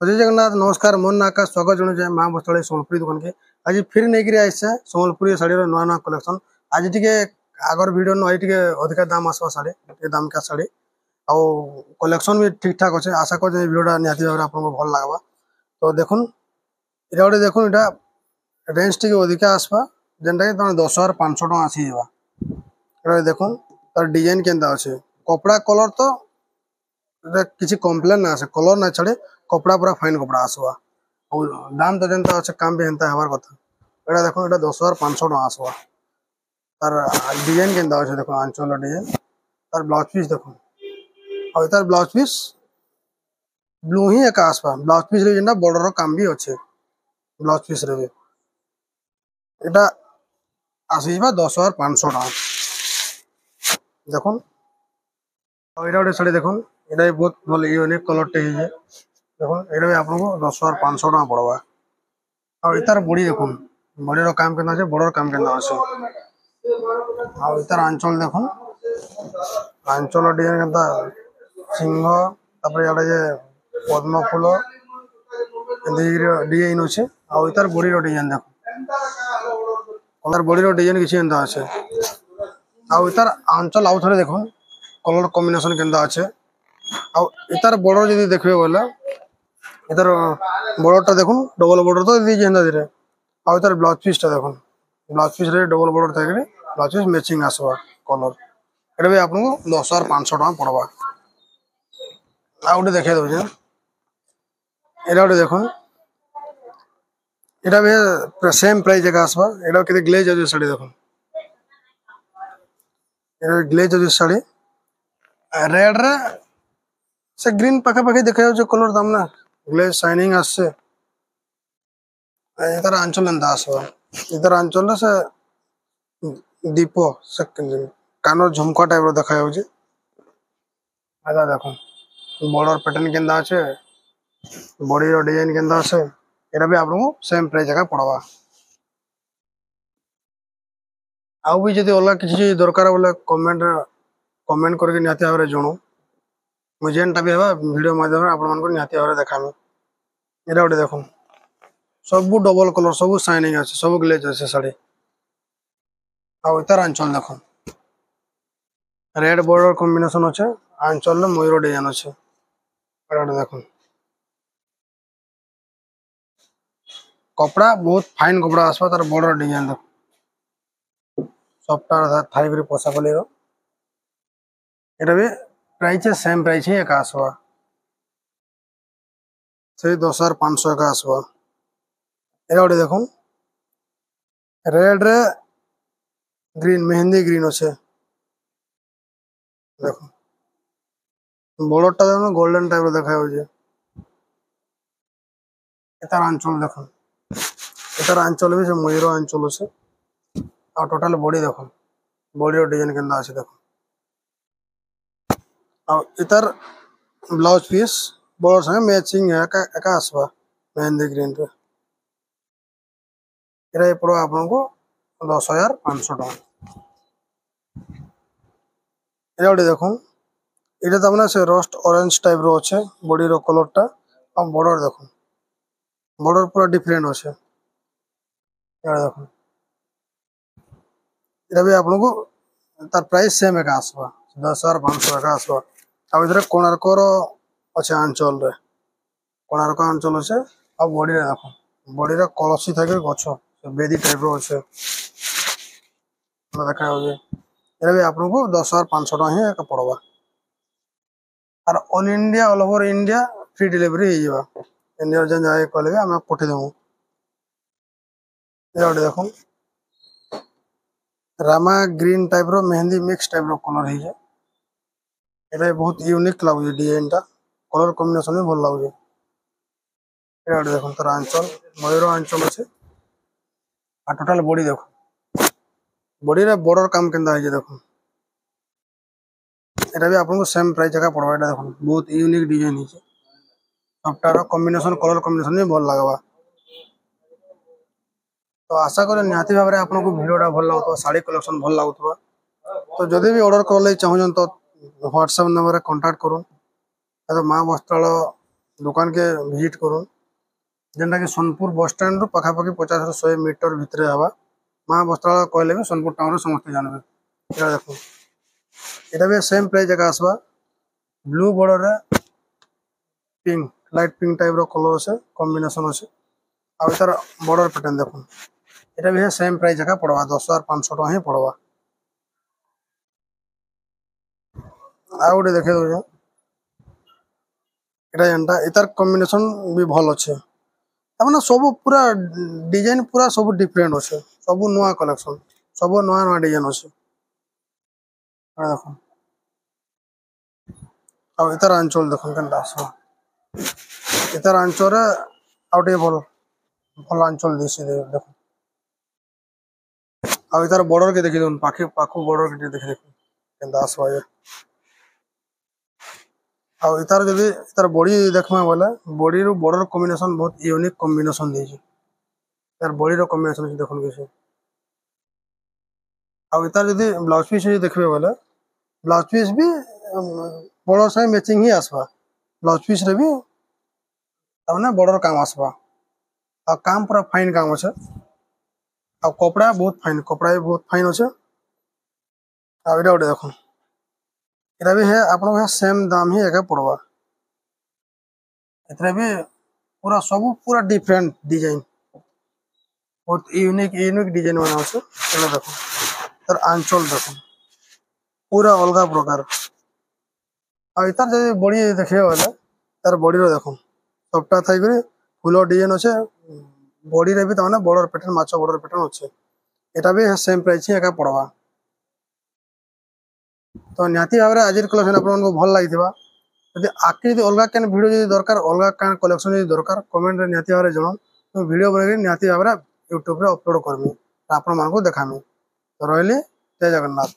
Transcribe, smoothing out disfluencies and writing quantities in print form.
जय जगन्नाथ नमस्कार मोर ना आकाश स्वागत जनाए माँ बस्त्रालय सम्बलपुरी दुकान के आज फिर नहीं आइसे सम्बलपुरी शाढ़ी नुआ नुआ कलेक्शन आज टे आगर भिडियो नु टे अधिका दाम आसवा शाढ़ी दाम क्या शाढ़ी आउ कलेक्शन भी ठीक ठाक अच्छे आशा कर भिडियोटा निहाती भाव आपको भल लगवा तो देखुन इटा गोटे देखुन इटा रेंज टी अधिका आसवा जेनटा कि 10,500 टका आसीजा देखुन तार डिजाइन केनता अच्छे कपड़ा कलर तो किसी कम्प्लेन ना आसे कलर ना छाड़े कपड़ा पूरा फाइन कपड़ा आसवा और दाम तो जनता अच्छे काम भी हेन्ता हमार कथा एटा देखो एटा 10,500 टका आसवा तार डिजाइन केनता अच्छे देखो आंचल डिजाइन तार ब्लाउज पीस देखो और तार ब्लाउज पीस ब्लू ही एका आसवा ब्लाउज पीस रे जेनटा बॉर्डर काम भी अच्छे ब्लाउज पीस रे एटा आसीबा 10,500 टका देखो और एटा गोटे शाड़ी देखो এটা বহুত ভালো ইউনিক কলরটে হইছে দেখুন এটা আপনাকে 10,500 টাকা পড়বা আর এটার বডি দেখুন বডির কাম কেনা আছে বড়র কাম কেনা আছে আর এটার আঁচল দেখুন আঁচল ডিজাইন কেনতা সিংহ তারপরে এটা যে পদ্ম ফুল ডিজাইন আছে আর এটার বডির ডিজাইন দেখুন আর বডির ডিজাইন কিছু এন্তা আছে আর এটার আঁচল আউ থরে দেখুন কলর কম্বিনেশন কেনতা আছে इतार बॉर्डर जब देखिए बोले इतार बॉर्डर देखुन डबल बॉर्डर तो दी जेंदा धीरे आ इतार ब्लाउज पीस देखुन ब्लाउज पीस रे डबल बॉर्डर थाके ब्लाउज पीस मैचिंग आसवा कलर एटा भी आपको 10,500 टका पड़वा आ उठे देखे दो एटा उठे देखुन एटा भी सेम प्राइस जगह आसवा एटा केते ग्लेज আছে শাড়ি দেখুন एटा ग्लेज আছে শাড়ি रेड रे से ग्रीन पाखे पाखे देखा जाए कलर दाम ना ग्लेज शाइनिंग आसे इधर आंचल एंता आसवा इधर आंचल से दीप से कानर झुमका टाइप रो देखा जाउजे आदा देखो बॉर्डर पैटर्न केंदा আছে बॉडी रो डिजाइन केंदा আছে एटा भी आपको सेम प्राइस जगह पड़वा आउ भी जदी ओला किछि दरकार बोले कमेंट करके निहाती भाव जणो मुझे जेनटा भी हवा वीडियो माध्यम आपको निहाती भाव देखा एटा गोटे देखो सब डबल कलर सब शाइनिंग अच्छे सब ग्लेज अच्छे शाड़ी आर आंचल देखो रेड बॉर्डर कॉम्बिनेशन अच्छे आंचल मयूर डिजाइन अच्छे देखो कपड़ा बहुत फाइन कपड़ा आसवा तार बॉर्डर डिजाइन देखो सबटा थाई कर पोसा पली भी प्राइस सेम प्राइस ही एक आसवा से 10,500 का आसवा एटा गोटे देखो रेड रे ग्रीन मेहंदी ग्रीन अच्छे देखो बॉर्डरटा देखो गोल्डन टाइप देखा एतार आंचल देखो एतार आंचल भी से मयूर आंचल अच्छे आ टोटल बॉडी देखो बॉडी डिजाइन केनता अच्छे देखो इतर ब्लाउज पीस बॉर्डर संगे मैचिंग है एका आसवा मेहंदी ग्रीन रे एरा पड़ो आपको 10,500 टका एरा गोटे देखो इटा तमना से रस्ट ऑरेंज टाइप रो अच्छे बॉडी रो कलरटा और बॉर्डर देखो बॉर्डर पूरा डिफरेंट अच्छे एरा देखो एरा भी आपको तार प्राइस सेम एका आसवा 10,500 एका आसवा आ इधर कोणार्कर अच्छे आंचल रे कोणार्क आंचल अच्छे आ बॉडी रे देखो बॉडी रे कलसी थाके गछ बेदी टाइप रो अच्छे देखा होजे एरा भी आपको 10,500 टका ही एक पड़वा और all India all over India free delivery हो जावा इंडिया जन जाए कहले हम पठे देबो एरा देखो रामा ग्रीन टाइप रो मेहंदी मिक्स टाइप रो कलर है एटा बहुत यूनिक लगुचे डिजाइनटा कलर कॉम्बिनेशन भी भल लगुचे एटा देखो तार आंचल मयूर आंचल अच्छे आ टोटल बॉडी देखो बॉडी रे बॉर्डर काम केनता है देखो एटा भी आपको सेम प्राइस जगह पड़वा एटा देखो बहुत यूनिक डिजाइन है सबटार कॉम्बिनेशन कलर कॉम्बिनेशन भी भल लगवा तो आशा करें निहाती भाव में आपको वीडियोटा भल लगुवा शाड़ी कलेक्शन भल लगुवा तो जदि भी ऑर्डर कर चाहूँ तो व्हाट्सएप नंबर कांटेक्ट करूँ तो माँ वस्त्रालय दुकान के विजिट करूँ जेनटा कि सोनपुर बस स्टैंड रु पाखापाखि 50 ରୁ 100 मीटर भितर हवा माँ वस्त्रालय कहले भी सोनपुर टाउन समस्त जानवे। देखो यहाँ भी सेम प्राइस जगह आसवा ब्लू बॉर्डर रे पिंक लाइट पिंक टाइप रो कलर से कॉम्बिनेशन अच्छे आउ तार बॉर्डर पैटर्न देखो यहाँ भी सेम प्राइस जगह पड़वा 10,500 टका ही पड़वा। आ गोटे देखे दो এটা যেটা এটার কম্বিনেশন भी भल अच्छे तार सब पूरा डिजाइन पूरा सब डिफरेंट अच्छे सब नुआ कलेक्शन सब नुआ नुआ डिजाइन अच्छे देखो आ इतार आंचल देखो केनता आसो इतार आंचल आउटे भल भल आंचल देसी देखो आ इतार बॉर्डर के देखि दोन पाखी पाखो बॉर्डर के देखि देखो केनता आसो ये आ इतार जदि इतार बॉडी देखमा बोले बॉडी रो बॉर्डर कॉम्बिनेशन बहुत यूनिक कॉम्बिनेशन देछि यार बॉडी रो कॉम्बिनेशन देखन के आ इतार जदि ब्लाउज पीस देखबे बोले ब्लाउज पीस भी बॉर्डर से मैचिंग ही आसवा ब्लाउज पीस रे भी ताने बॉर्डर काम आसवा आ काम पूरा फाइन काम अच्छे आ कपड़ा भी बहुत फाइन अच्छे आ इटा गोटे देखो इटा भी है आपन सेम दाम ही एका पड़वा इतने भी पूरा सब पूरा डिफरेंट डिजाइन बहुत यूनिक यूनिक डिजाइन बना अच्छे देखो तार आंचल देखो पूरा अलग प्रकार आ इतार जब बॉडी देखे बोले तार बॉडी रो देखो सबटा थाई करे फुल डिजाइन अच्छे बॉडी रे भी ताने बॉर्डर पैटर्न माछो बॉर्डर पैटर्न अच्छे एटा भी सेम प्राइस ही एका पड़वा। तो निहाती भाव में आज कलेक्शन आपको भल लगी जब आगे जो अलग क्या वीडियो दरकार अलग क्या कलेक्शन दरकार कमेंट रे निहाती भाव में जनाओ तो वीडियो बन निहाती भाव में यूट्यूब रे अपलोड करमी आपण मानक देखामी। तो रही जय जगन्नाथ।